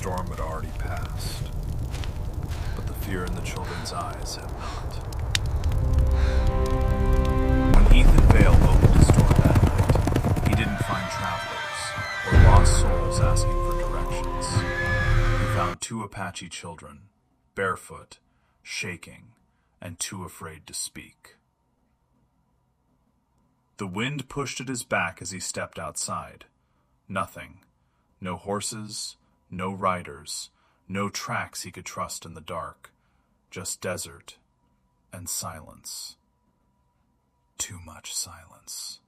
storm had already passed, but the fear in the children's eyes had not. When Ethan Vale opened his door that night, he didn't find travelers or lost souls asking for directions. He found two Apache children, barefoot, shaking, and too afraid to speak. The wind pushed at his back as he stepped outside. Nothing. No horses, no riders, no tracks he could trust in the dark. Just desert and silence. Too much silence.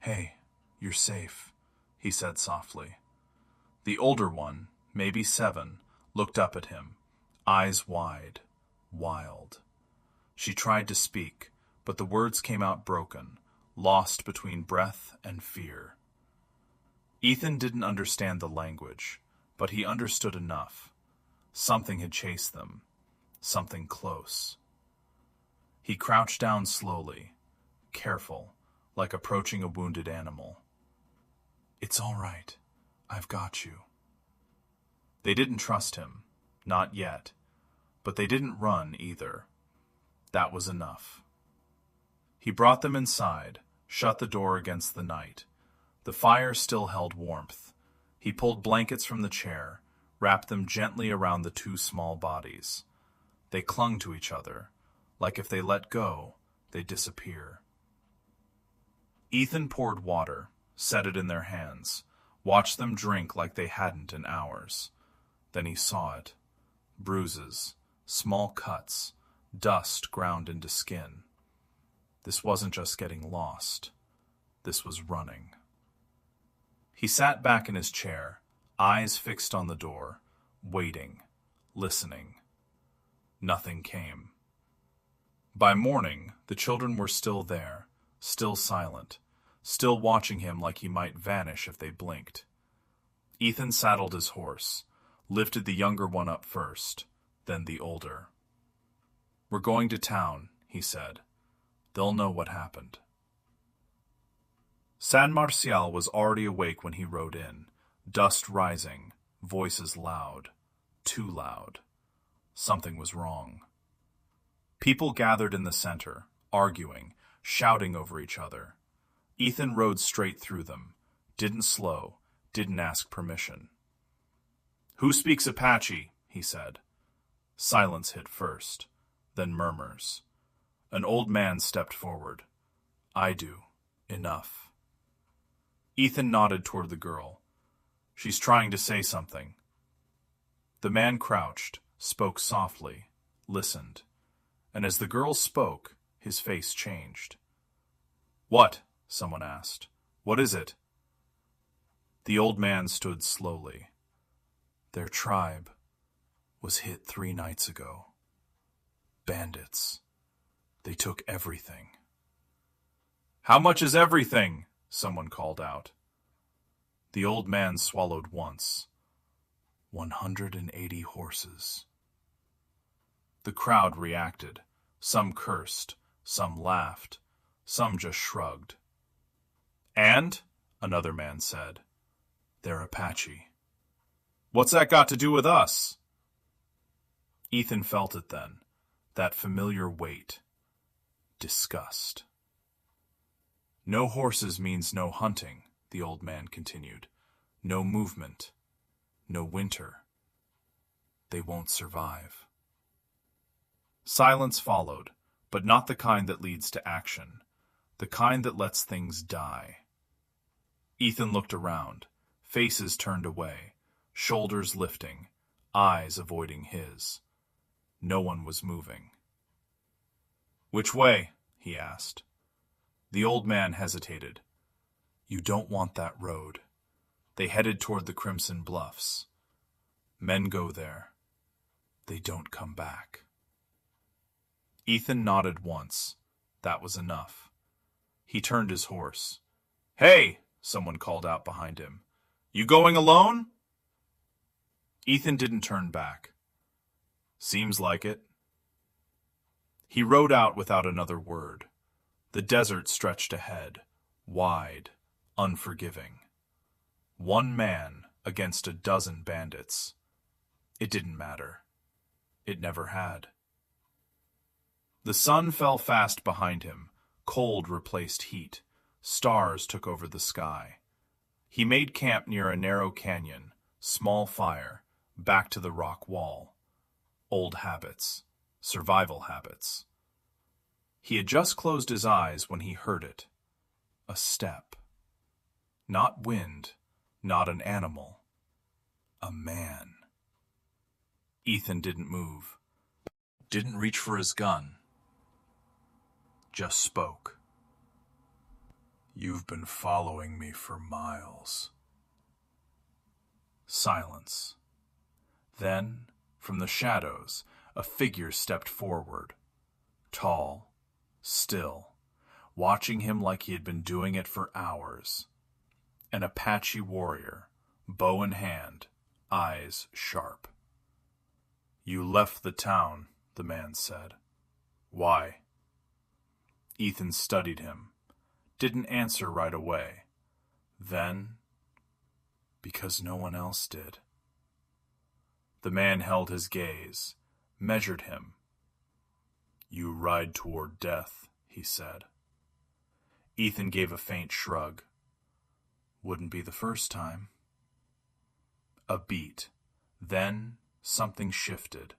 "Hey, you're safe," he said softly. The older one, maybe 7, looked up at him, eyes wide, wild. She tried to speak, but the words came out broken, lost between breath and fear. Ethan didn't understand the language, but he understood enough. Something had chased them, something close. He crouched down slowly, careful, like approaching a wounded animal. "It's all right. I've got you." They didn't trust him, not yet, but they didn't run either. That was enough. He brought them inside, shut the door against the night. The fire still held warmth. He pulled blankets from the chair, wrapped them gently around the two small bodies. They clung to each other, like if they let go, they'd disappear. Ethan poured water, set it in their hands, watched them drink like they hadn't in hours. Then he saw it. Bruises, small cuts, dust ground into skin. This wasn't just getting lost. This was running. He sat back in his chair, eyes fixed on the door, waiting, listening. Nothing came. By morning, the children were still there, still silent, still watching him like he might vanish if they blinked. Ethan saddled his horse, lifted the younger one up first, then the older. "We're going to town," he said. "They'll know what happened." San Marcial was already awake when he rode in, dust rising, voices loud, too loud. Something was wrong. People gathered in the center, arguing, shouting over each other. Ethan rode straight through them, didn't slow, didn't ask permission. "Who speaks Apache?" he said. Silence hit first, then murmurs. An old man stepped forward. "I do. Enough." Ethan nodded toward the girl. "She's trying to say something." The man crouched, spoke softly, listened, and as the girl spoke, his face changed. "What?" someone asked. "What is it?" The old man stood slowly. "Their tribe was hit 3 nights ago. Bandits. They took everything." "How much is everything?" someone called out. The old man swallowed once. 180 horses. The crowd reacted. Some cursed, some laughed, some just shrugged. "And?" another man said. "They're Apache." "What's that got to do with us?" Ethan felt it then, that familiar weight. Disgust. "No horses means no hunting," the old man continued. "No movement. No winter. They won't survive." Silence followed, but not the kind that leads to action. The kind that lets things die. Ethan looked around, faces turned away, shoulders lifting, eyes avoiding his. No one was moving. "Which way?" he asked. The old man hesitated. "You don't want that road." They headed toward the Crimson Bluffs. "Men go there. They don't come back." Ethan nodded once. That was enough. He turned his horse. "Hey!" someone called out behind him. "You going alone?" Ethan didn't turn back. "Seems like it." He rode out without another word. The desert stretched ahead, wide, unforgiving. One man, against a dozen bandits. It didn't matter. It never had. The sun fell fast behind him. Cold replaced heat. Stars took over the sky. He made camp near a narrow canyon, small fire, back to the rock wall. Old habits, survival habits. He had just closed his eyes when he heard it. A step. Not wind, not an animal. A man. Ethan didn't move. Didn't reach for his gun. Just spoke. "You've been following me for miles." Silence. Then, from the shadows, a figure stepped forward. Tall, still, watching him like he had been doing it for hours. An Apache warrior, bow in hand, eyes sharp. "You left the town," the man said. "Why?" Ethan studied him. Didn't answer right away. Then, because no one else did. The man held his gaze, measured him. "You ride toward death," he said. Ethan gave a faint shrug. "Wouldn't be the first time." A beat. Then something shifted.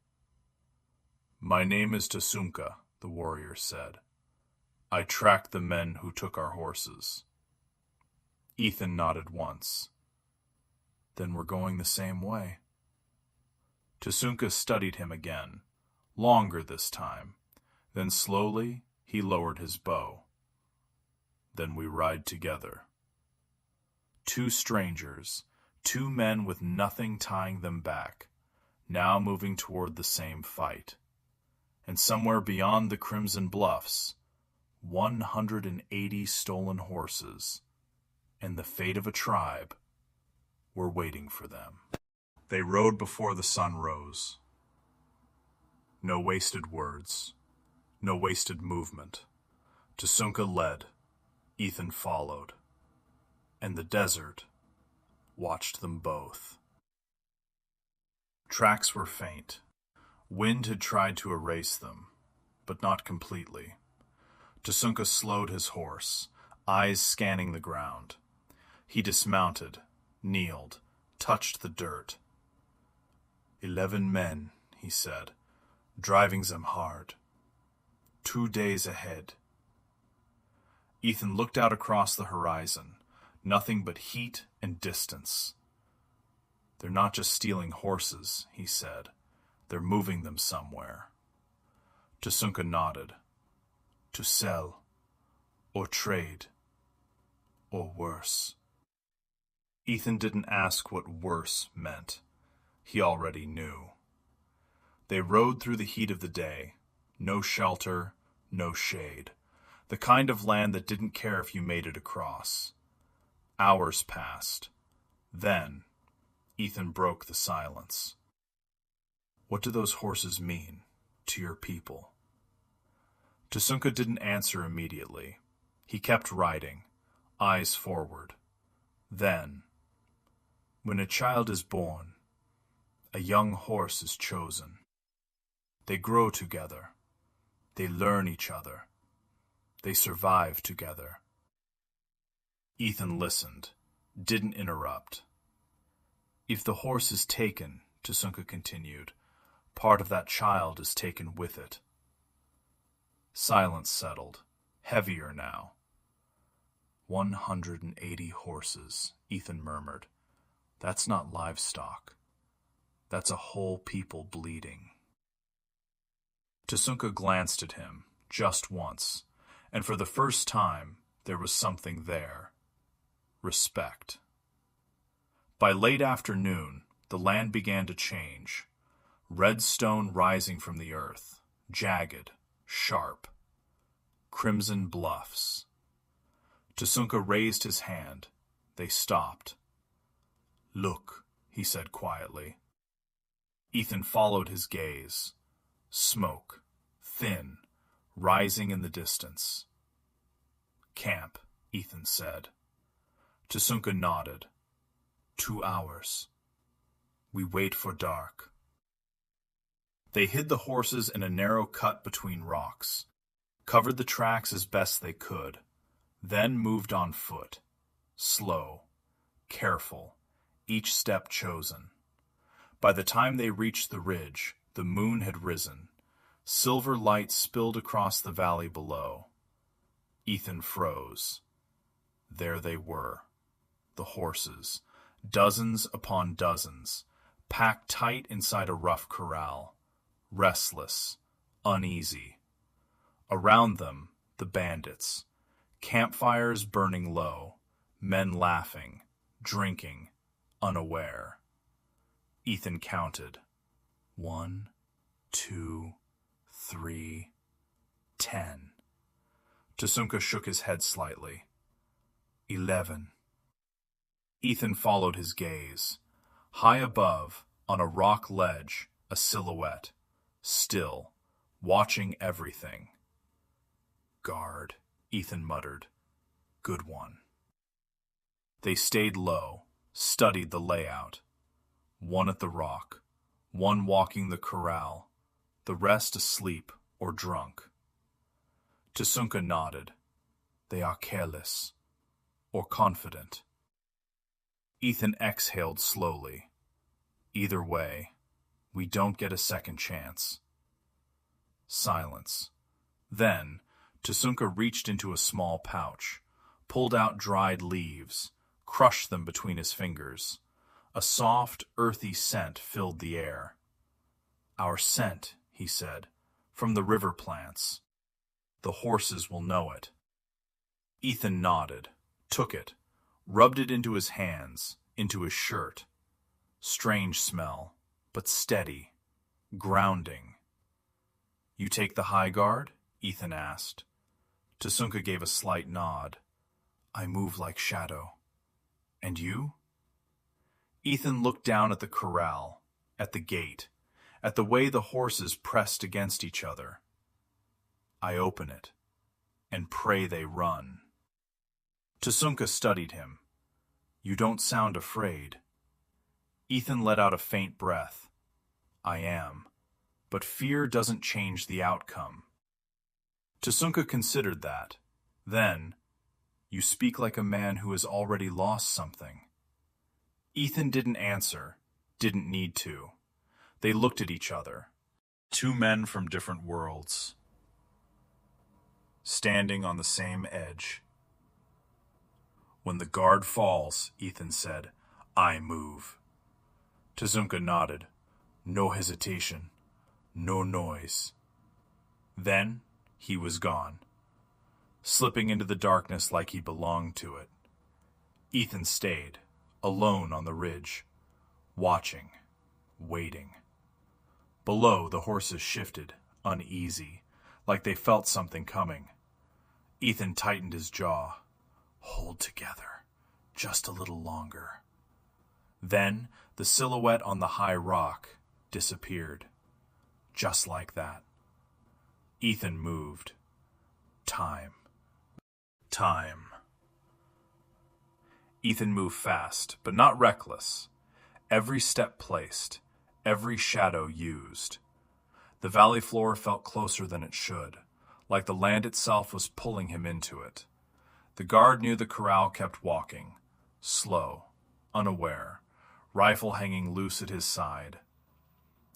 "My name is Tasunka," the warrior said. "I tracked the men who took our horses." Ethan nodded once. "Then we're going the same way." Tasunka studied him again, longer this time. Then slowly he lowered his bow. "Then we ride together." Two strangers, two men with nothing tying them back, now moving toward the same fight. And somewhere beyond the Crimson Bluffs, 180 stolen horses, and the fate of a tribe, were waiting for them. They rode before the sun rose. No wasted words, no wasted movement. Tasunka led, Ethan followed, and the desert watched them both. Tracks were faint. Wind had tried to erase them, but not completely. Tasunka slowed his horse, eyes scanning the ground. He dismounted, kneeled, touched the dirt. 11 men, he said, driving them hard. 2 days ahead. Ethan looked out across the horizon, nothing but heat and distance. "They're not just stealing horses," he said. "They're moving them somewhere." Tasunka nodded. "To sell, or trade, or worse." Ethan didn't ask what worse meant. He already knew. They rode through the heat of the day. No shelter, no shade. The kind of land that didn't care if you made it across. Hours passed. Then, Ethan broke the silence. "What do those horses mean to your people?" Tasunka didn't answer immediately. He kept riding, eyes forward. Then, when a child is born, a young horse is chosen. They grow together. They learn each other. They survive together. Ethan listened, didn't interrupt. "If the horse is taken," Tasunka continued, "part of that child is taken with it." Silence settled, heavier now. 180 horses, Ethan murmured. "That's not livestock. That's a whole people bleeding." Tasunka glanced at him, just once, and for the first time there was something there. Respect. By late afternoon, the land began to change. Red stone rising from the earth, jagged, sharp. Crimson bluffs. Tasunka raised his hand. They stopped. "Look," he said quietly. Ethan followed his gaze. Smoke, thin, rising in the distance. "Camp," Ethan said. Tasunka nodded. 2 hours. We wait for dark. They hid the horses in a narrow cut between rocks, covered the tracks as best they could, then moved on foot, slow, careful, each step chosen. By the time they reached the ridge, the moon had risen. Silver light spilled across the valley below. Ethan froze. There they were, the horses, dozens upon dozens, packed tight inside a rough corral, restless, uneasy. Around them, the bandits, campfires burning low, men laughing, drinking, unaware. Ethan counted. 1, 2, 3, 10. Tasunka shook his head slightly. 11. Ethan followed his gaze. High above, on a rock ledge, a silhouette, still, watching everything. Guard, Ethan muttered. Good one. They stayed low, studied the layout. One at the rock, one walking the corral, the rest asleep or drunk. Tasunka nodded. They are careless, or confident. Ethan exhaled slowly. Either way, we don't get a second chance. Silence. Then, Tasunka reached into a small pouch, pulled out dried leaves, crushed them between his fingers. A soft, earthy scent filled the air. Our scent, he said, from the river plants. The horses will know it. Ethan nodded, took it, rubbed it into his hands, into his shirt. Strange smell, but steady, grounding. You take the high guard? Ethan asked. Tasunka gave a slight nod. I move like shadow. And you? Ethan looked down at the corral, at the gate, at the way the horses pressed against each other. I open it, and pray they run. Tasunka studied him. You don't sound afraid. Ethan let out a faint breath. I am, but fear doesn't change the outcome. Tasunka considered that. Then, you speak like a man who has already lost something. Ethan didn't answer, didn't need to. They looked at each other. Two men from different worlds, standing on the same edge. When the guard falls, Ethan said, I move. Tasunka nodded. No hesitation, no noise. Then he was gone, slipping into the darkness like he belonged to it. Ethan stayed, alone on the ridge, watching, waiting. Below, the horses shifted, uneasy, like they felt something coming. Ethan tightened his jaw. Hold together, just a little longer. Then, the silhouette on the high rock disappeared. Just like that. Ethan moved. Time. Time. Ethan moved fast, but not reckless. Every step placed, every shadow used. The valley floor felt closer than it should, like the land itself was pulling him into it. The guard near the corral kept walking, slow, unaware, rifle hanging loose at his side.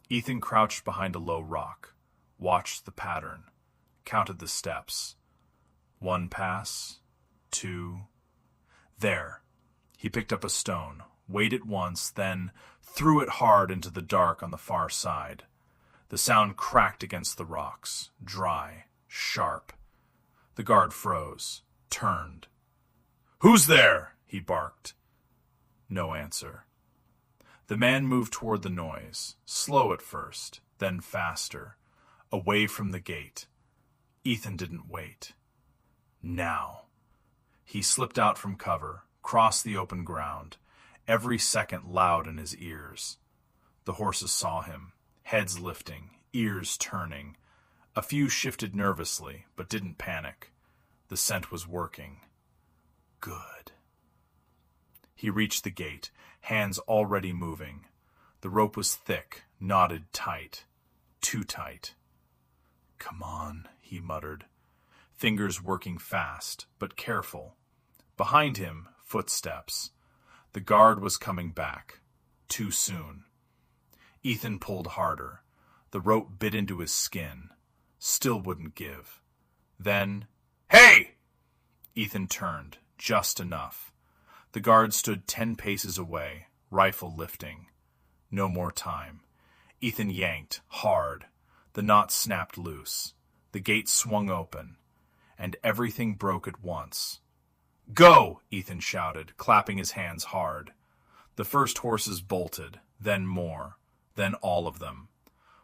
Ethan crouched behind a low rock, watched the pattern, counted the steps. 1 pass, 2. There. He picked up a stone, weighed it once, then threw it hard into the dark on the far side. The sound cracked against the rocks, dry, sharp. The guard froze, turned. Who's there? He barked. No answer. The man moved toward the noise, slow at first, then faster, away from the gate. Ethan didn't wait. Now. He slipped out from cover, crossed the open ground, every second loud in his ears. The horses saw him, heads lifting, ears turning. A few shifted nervously, but didn't panic. The scent was working. Good. He reached the gate, hands already moving. The rope was thick, knotted tight. Too tight. "Come on," he muttered, fingers working fast, but careful. Behind him, footsteps. The guard was coming back. Too soon. Ethan pulled harder. The rope bit into his skin. Still wouldn't give. Then, "Hey!" Ethan turned, just enough. The guard stood 10 paces away, rifle lifting. No more time. Ethan yanked, hard. The knot snapped loose. The gate swung open. And everything broke at once. "Go!" Ethan shouted, clapping his hands hard. The first horses bolted, then more, then all of them.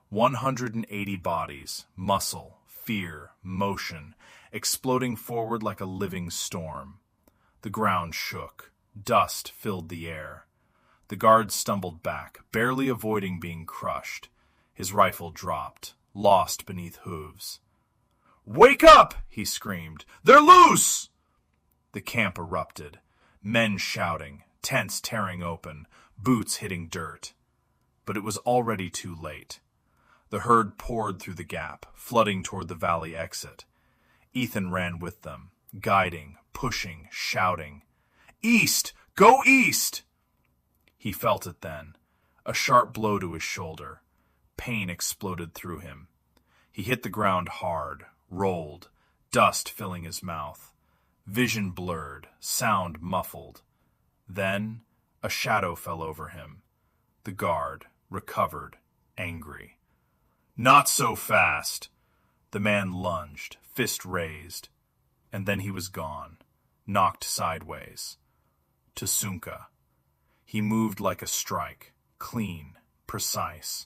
180 bodies, muscle, fear, motion, exploding forward like a living storm. The ground shook. Dust filled the air. The guard stumbled back, barely avoiding being crushed. His rifle dropped, lost beneath hooves. "Wake up!" he screamed. "They're loose!" The camp erupted. Men shouting, tents tearing open, boots hitting dirt. But it was already too late. The herd poured through the gap, flooding toward the valley exit. Ethan ran with them, guiding, pushing, shouting. "East! Go east!" He felt it then. A sharp blow to his shoulder. Pain exploded through him. He hit the ground hard, rolled, dust filling his mouth. Vision blurred, sound muffled. Then a shadow fell over him. The guard, recovered, angry. "Not so fast!" The man lunged, fist raised. And then he was gone, knocked sideways. To Sunka. He moved like a strike, clean, precise.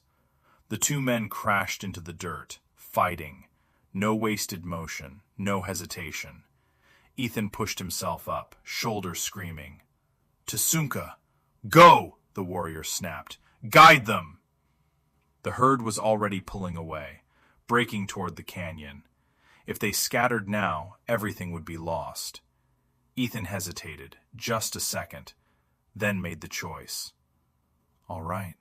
The two men crashed into the dirt, fighting. No wasted motion, no hesitation. Ethan pushed himself up, shoulders screaming. "To Sunka! Go!" the warrior snapped. "Guide them!" The herd was already pulling away, breaking toward the canyon. If they scattered now, everything would be lost. Ethan hesitated, just a second, then made the choice. All right.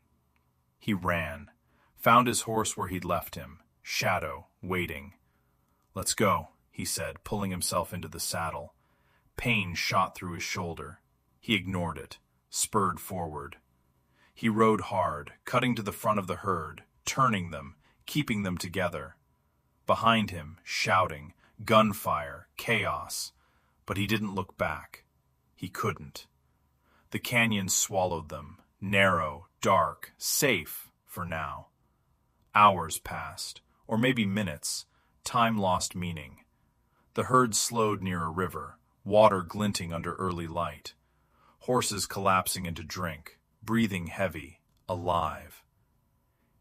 He ran, found his horse where he'd left him, Shadow, waiting. "Let's go," he said, pulling himself into the saddle. Pain shot through his shoulder. He ignored it, spurred forward. He rode hard, cutting to the front of the herd, turning them, keeping them together. Behind him, shouting, gunfire, chaos. But he didn't look back. He couldn't. The canyon swallowed them, narrow, dark, safe for now. Hours passed, or maybe minutes. Time lost meaning. The herd slowed near a river, water glinting under early light. Horses collapsing into drink, breathing heavy, alive.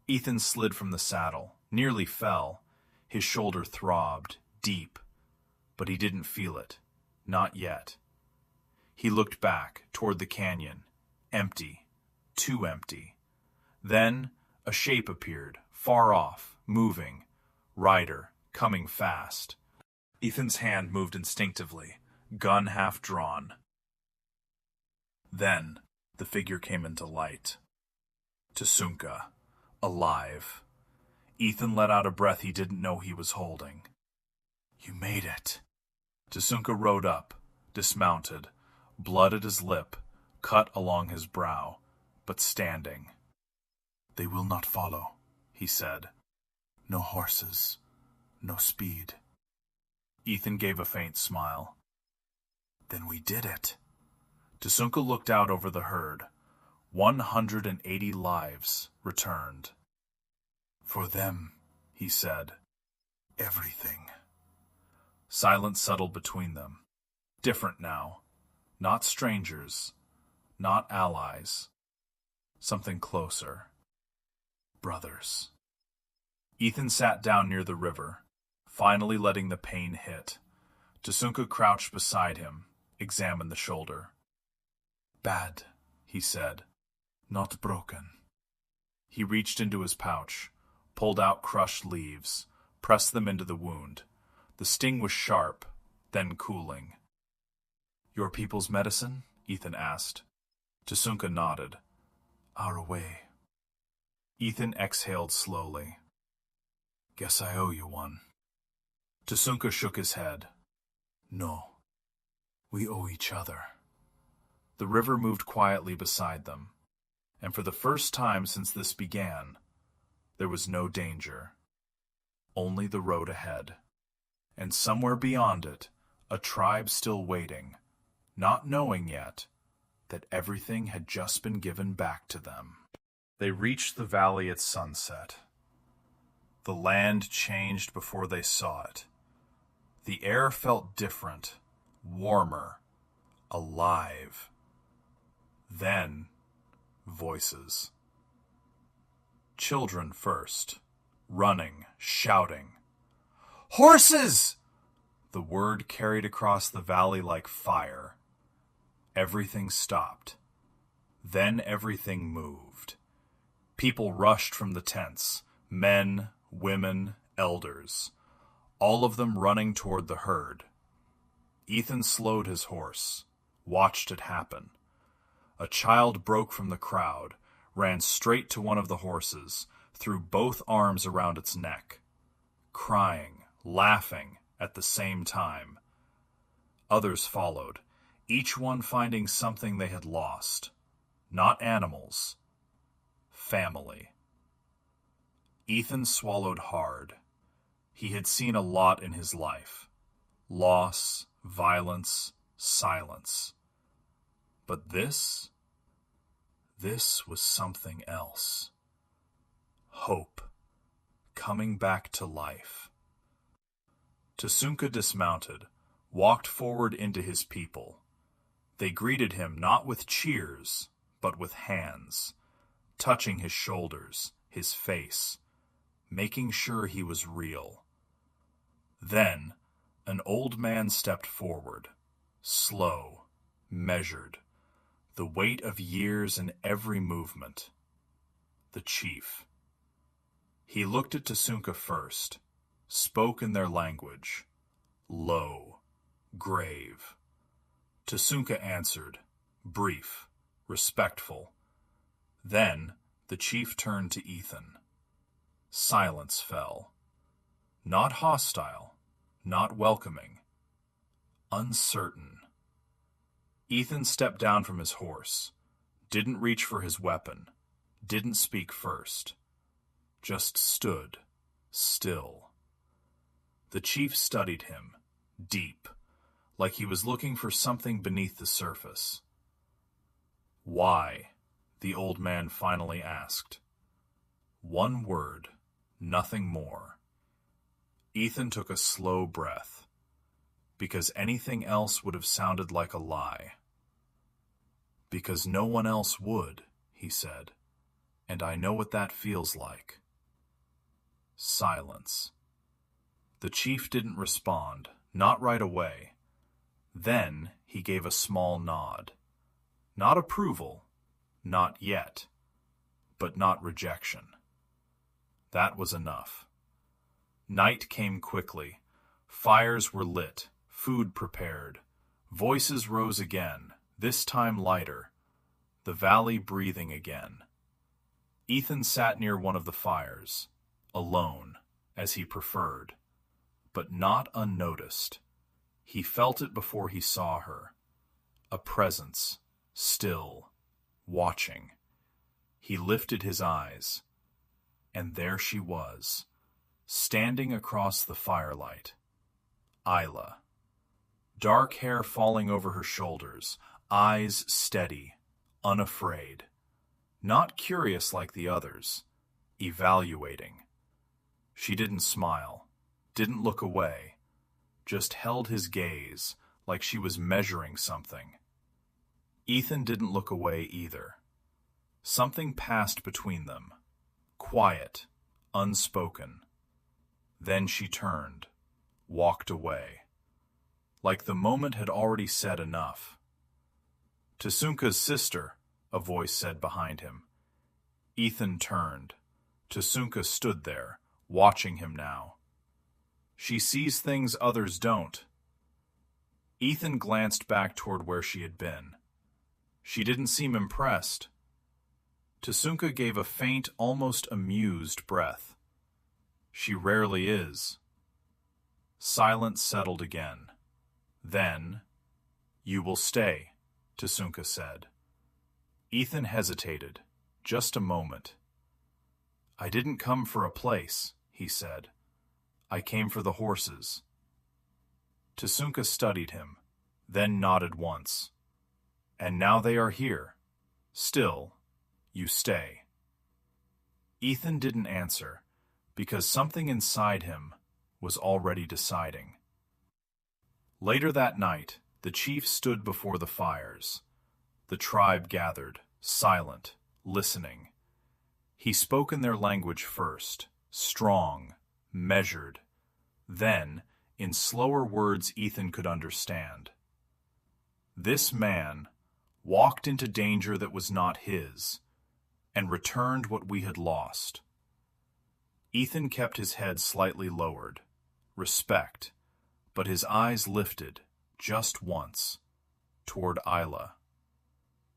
Ethan slid from the saddle, nearly fell. His shoulder throbbed, deep. But he didn't feel it. Not yet. He looked back, toward the canyon. Empty. Too empty. Then a shape appeared, far off, moving. Rider, coming fast. Ethan's hand moved instinctively, gun half drawn. Then the figure came into light. Tsunka, alive. Ethan let out a breath he didn't know he was holding. "You made it." Tsunka rode up, dismounted, blood at his lip, cut along his brow, but standing. "They will not follow," he said. "No horses, no speed." Ethan gave a faint smile. "Then we did it." Tsunka looked out over the herd. 180 lives returned. "For them," he said, "everything." Silence settled between them. Different now. Not strangers. Not allies. Something closer. Brothers. Ethan sat down near the river, finally letting the pain hit. Tsunka crouched beside him, examined the shoulder. "Bad," he said. "Not broken." He reached into his pouch, pulled out crushed leaves, pressed them into the wound. The sting was sharp, then cooling. "Your people's medicine?" Ethan asked. Tasunka nodded. Our way. Ethan exhaled slowly. Guess I owe you one. Tasunka shook his head. No, we owe each other. The river moved quietly beside them, and for the first time since this began, there was no danger. Only the road ahead. And somewhere beyond it, a tribe still waiting, not knowing yet that everything had just been given back to them. They reached the valley at sunset. The land changed before they saw it. The air felt different, warmer, alive. Then, voices. Children first, running, shouting. Horses! The word carried across the valley like fire. Everything stopped. Then everything moved. People rushed from the tents, men, women, elders, all of them running toward the herd. Ethan slowed his horse, watched it happen. A child broke from the crowd, ran straight to one of the horses, threw both arms around its neck, crying, laughing at the same time. Others followed, each one finding something they had lost. Not animals. Family. Ethan swallowed hard. He had seen a lot in his life. Loss, violence, silence. But this was something else. Hope. Coming back to life. Tasunka dismounted, walked forward into his people. They greeted him not with cheers, but with hands, touching his shoulders, his face, making sure he was real. Then, an old man stepped forward, slow, measured, the weight of years in every movement. The chief. He looked at Tasunka first, spoke in their language, low, grave. Tasunka answered, brief, respectful. Then the chief turned to Ethan. Silence fell. Not hostile, not welcoming. Uncertain. Ethan stepped down from his horse, didn't reach for his weapon, didn't speak first. Just stood, still. The chief studied him, deep, like he was looking for something beneath the surface. Why? The old man finally asked. One word, nothing more. Ethan took a slow breath, because anything else would have sounded like a lie. Because no one else would, he said, and I know what that feels like. Silence. The chief didn't respond, not right away. Then he gave a small nod. Not approval, not yet, but not rejection. That was enough. Night came quickly. Fires were lit, food prepared. Voices rose again, this time lighter. The valley breathing again. Ethan sat near one of the fires, alone, as he preferred, but not unnoticed. He felt it before he saw her. A presence, still, watching. He lifted his eyes, and there she was, standing across the firelight. Isla. Dark hair falling over her shoulders, eyes steady, unafraid. Not curious like the others, evaluating. She didn't smile, didn't look away, just held his gaze like she was measuring something. Ethan didn't look away either. Something passed between them, quiet, unspoken. Then she turned, walked away, like the moment had already said enough. Tasunka's sister, a voice said behind him. Ethan turned. Tasunka stood there, watching him now. She sees things others don't. Ethan glanced back toward where she had been. She didn't seem impressed. Tsunka gave a faint, almost amused breath. She rarely is. Silence settled again. Then, "You will stay," Tsunka said. Ethan hesitated, just a moment. "I didn't come for a place," he said. "I came for the horses." Tsunka studied him, then nodded once. "And now they are here. Still, you stay." Ethan didn't answer, because something inside him was already deciding. Later that night, the chief stood before the fires. The tribe gathered, silent, listening. He spoke in their language first, strong, measured. Then, in slower words Ethan could understand. This man walked into danger that was not his, and returned what we had lost. Ethan kept his head slightly lowered. Respect, but his eyes lifted, just once, toward Isla.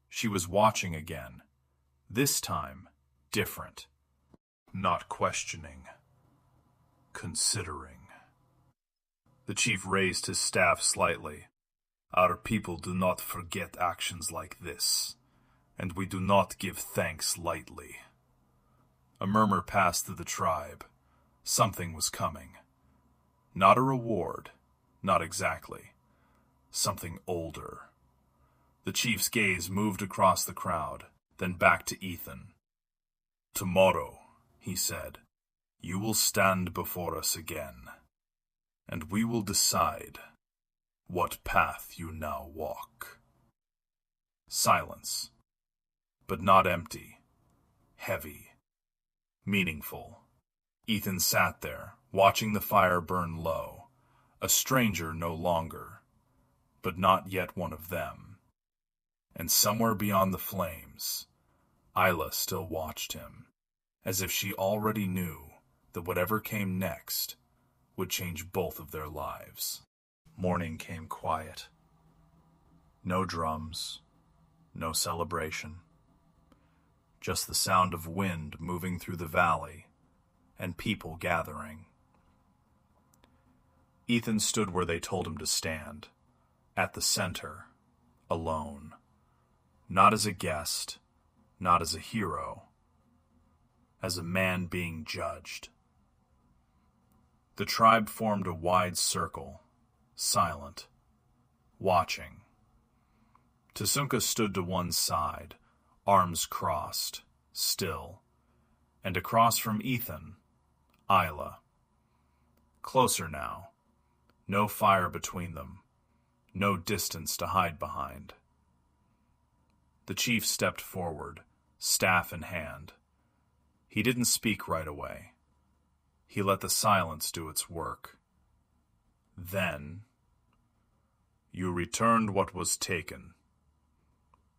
She was watching again, this time different. Not questioning, considering. The chief raised his staff slightly. "Our people do not forget actions like this, and we do not give thanks lightly." A murmur passed through the tribe. Something was coming. Not a reward, not exactly. Something older. The chief's gaze moved across the crowd, then back to Ethan. "Tomorrow," he said, "you will stand before us again, and we will decide what path you now walk." Silence, but not empty, heavy, meaningful. Ethan sat there, watching the fire burn low, a stranger no longer, but not yet one of them. And somewhere beyond the flames, Isla still watched him, as if she already knew that whatever came next would change both of their lives. Morning came quiet. No drums, no celebration. Just the sound of wind moving through the valley and people gathering. Ethan stood where they told him to stand, at the center, alone. Not as a guest, not as a hero, as a man being judged. The tribe formed a wide circle, silent, watching. Tsunka stood to one side, arms crossed, still, and across from Ethan, Isla. Closer now, no fire between them, no distance to hide behind. The chief stepped forward, staff in hand. He didn't speak right away. He let the silence do its work. Then, "You returned what was taken.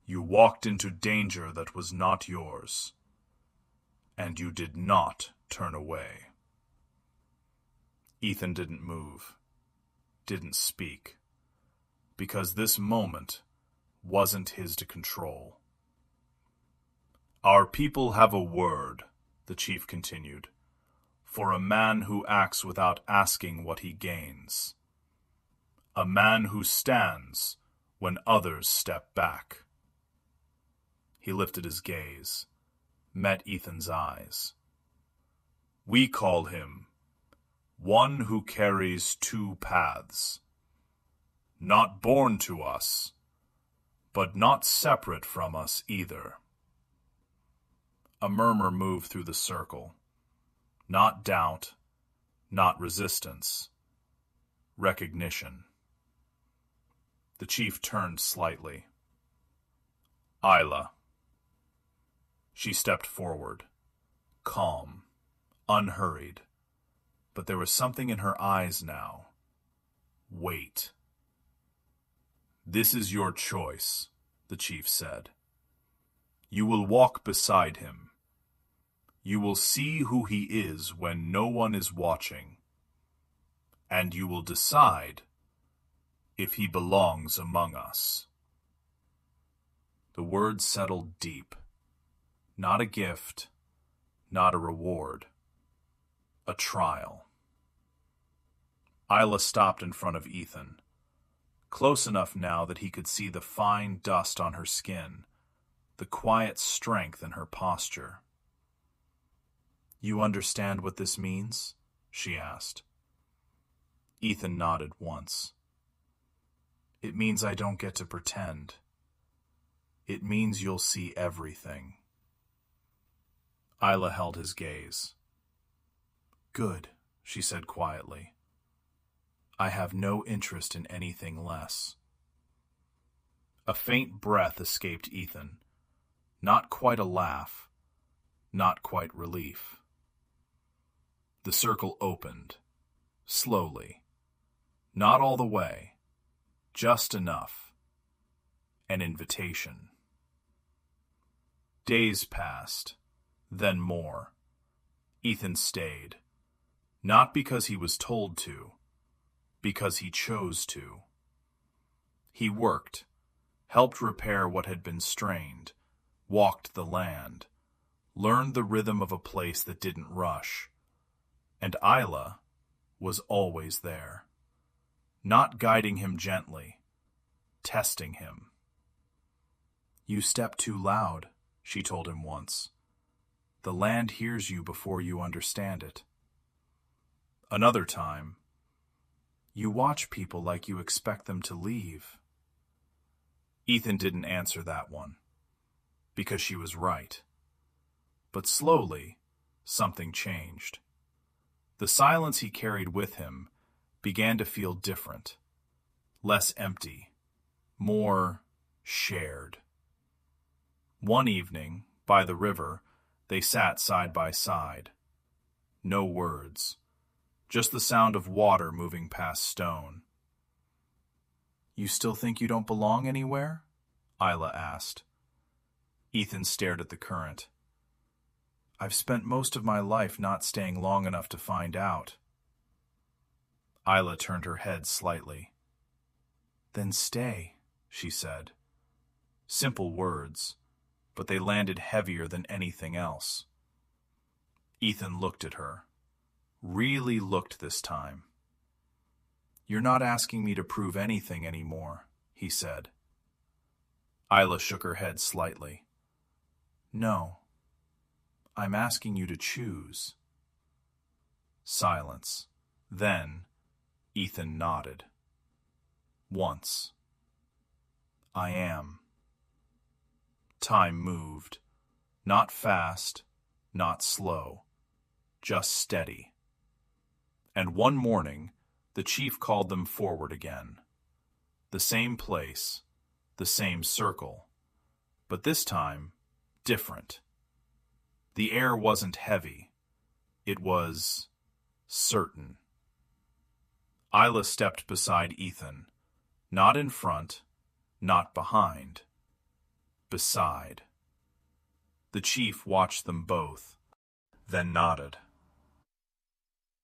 You walked into danger that was not yours, and you did not turn away." Ethan didn't move, didn't speak, because this moment wasn't his to control. "Our people have a word," the chief continued, "for a man who acts without asking what he gains. A man who stands when others step back." He lifted his gaze, met Ethan's eyes. "We call him one who carries two paths. Not born to us, but not separate from us either." A murmur moved through the circle. Not doubt, not resistance. Recognition. The chief turned slightly. "Isla." She stepped forward, calm, unhurried, but there was something in her eyes now. Wait. "This is your choice," the chief said. "You will walk beside him. You will see who he is when no one is watching. And you will decide if he belongs among us." The words settled deep. Not a gift, not a reward. A trial. Isla stopped in front of Ethan, close enough now that he could see the fine dust on her skin, the quiet strength in her posture. "You understand what this means?" she asked. Ethan nodded once. "It means I don't get to pretend. It means you'll see everything." Isla held his gaze. "Good," she said quietly. "I have no interest in anything less." A faint breath escaped Ethan. Not quite a laugh, not quite relief. The circle opened, slowly. Not all the way, just enough. An invitation. Days passed, then more. Ethan stayed, not because he was told to, because he chose to. He worked, helped repair what had been strained, walked the land, learned the rhythm of a place that didn't rush. And Isla was always there, not guiding him gently, testing him. "You step too loud," she told him once. "The land hears you before you understand it." Another time, "You watch people like you expect them to leave." Ethan didn't answer that one, because she was right. But slowly, something changed. The silence he carried with him began to feel different, less empty, more shared. One evening, by the river, they sat side by side. No words, just the sound of water moving past stone. "You still think you don't belong anywhere?" Isla asked. Ethan stared at the current. "I've spent most of my life not staying long enough to find out." Isla turned her head slightly. "Then stay," she said. Simple words, but they landed heavier than anything else. Ethan looked at her. Really looked this time. "You're not asking me to prove anything anymore," he said. Isla shook her head slightly. "No. I'm asking you to choose." Silence. Then, Ethan nodded. Once. "I am." Time moved. Not fast, not slow. Just steady. And one morning, the chief called them forward again. The same place, the same circle, but this time, different. The air wasn't heavy. It was certain. Isla stepped beside Ethan, not in front, not behind. Beside. The chief watched them both, then nodded.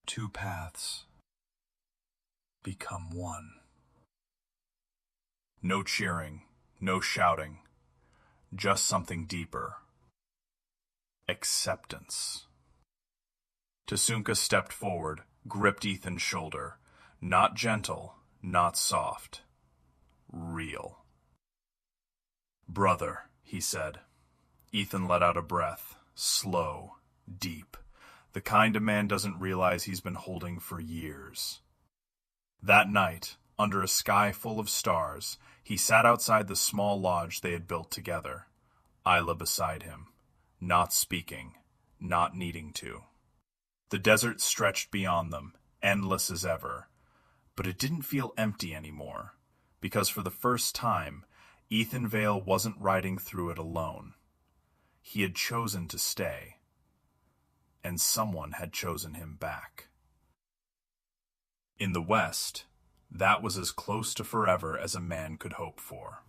"Two paths become one." No cheering, no shouting, just something deeper. Acceptance. Tasunka stepped forward, gripped Ethan's shoulder. Not gentle, not soft. Real. "Brother," he said. Ethan let out a breath, slow, deep, the kind a man doesn't realize he's been holding for years. That night, under a sky full of stars, he sat outside the small lodge they had built together, Isla beside him, not speaking, not needing to. The desert stretched beyond them, endless as ever, but it didn't feel empty anymore, because for the first time, Ethan Vale wasn't riding through it alone. He had chosen to stay, and someone had chosen him back. In the West, that was as close to forever as a man could hope for.